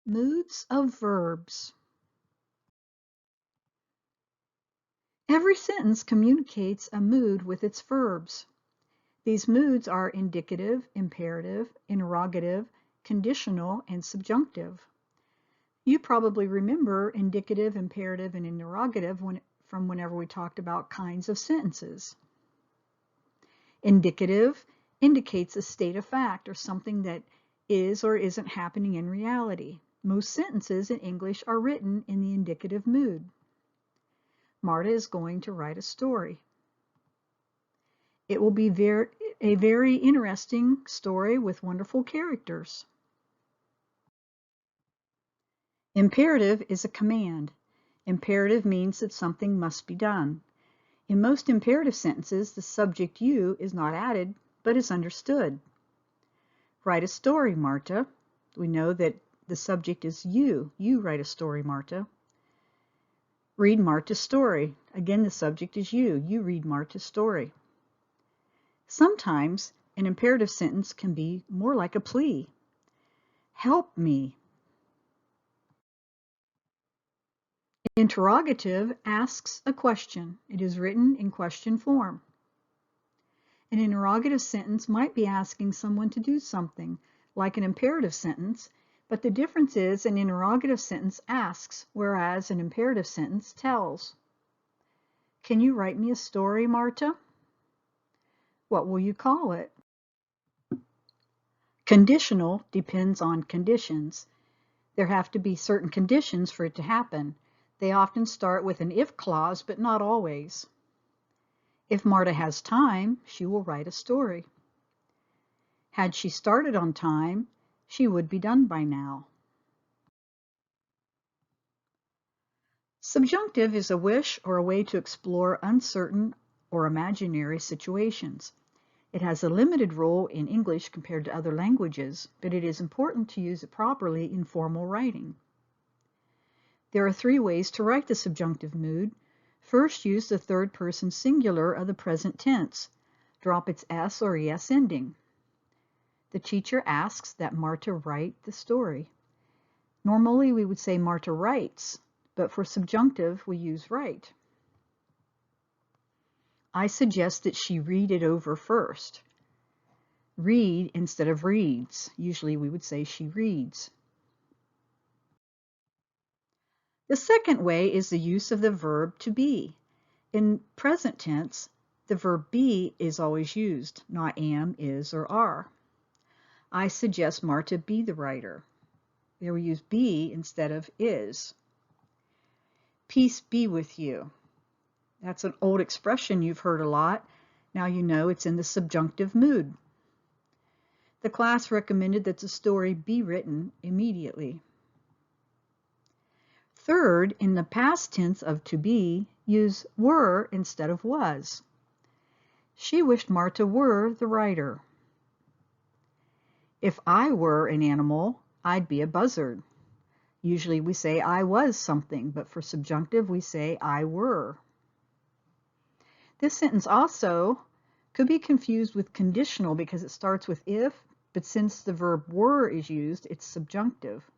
Moods of verbs. Every sentence communicates a mood with its verbs. These moods are indicative, imperative, interrogative, conditional, and subjunctive. You probably remember indicative, imperative, and interrogative from whenever we talked about kinds of sentences. Indicative indicates a state of fact or something that is or isn't happening in reality. Most sentences in English are written in the indicative mood. Marta is going to write a story. It will be a very interesting story with wonderful characters. Imperative is a command. Imperative means that something must be done. In most imperative sentences, the subject you is not added, but is understood. Write a story, Marta. We know that the subject is you. You write a story, Marta. Read Marta's story. Again, the subject is you. You read Marta's story. Sometimes an imperative sentence can be more like a plea. Help me. Interrogative asks a question. It is written in question form. An interrogative sentence might be asking someone to do something, like an imperative sentence, but the difference is an interrogative sentence asks, whereas an imperative sentence tells. Can you write me a story, Marta? What will you call it? Conditional depends on conditions. There have to be certain conditions for it to happen. They often start with an if clause, but not always. If Marta has time, she will write a story. Had she started on time, she would be done by now. Subjunctive is a wish or a way to explore uncertain or imaginary situations. It has a limited role in English compared to other languages, but it is important to use it properly in formal writing. There are three ways to write the subjunctive mood. First, use the third person singular of the present tense. Drop its S or ES ending. The teacher asks that Marta write the story. Normally, we would say Marta writes, but for subjunctive, we use write. I suggest that she read it over first. Read instead of reads. Usually we would say she reads. The second way is the use of the verb to be. In present tense, the verb be is always used, not am, is, or are. I suggest Marta be the writer. There we use be instead of is. Peace be with you. That's an old expression you've heard a lot. Now you know it's in the subjunctive mood. The class recommended that the story be written immediately. Third, in the past tense of to be, use were instead of was. She wished Marta were the writer. If I were an animal, I'd be a buzzard. Usually we say I was something, but for subjunctive we say I were. This sentence also could be confused with conditional because it starts with if, but since the verb were is used, it's subjunctive.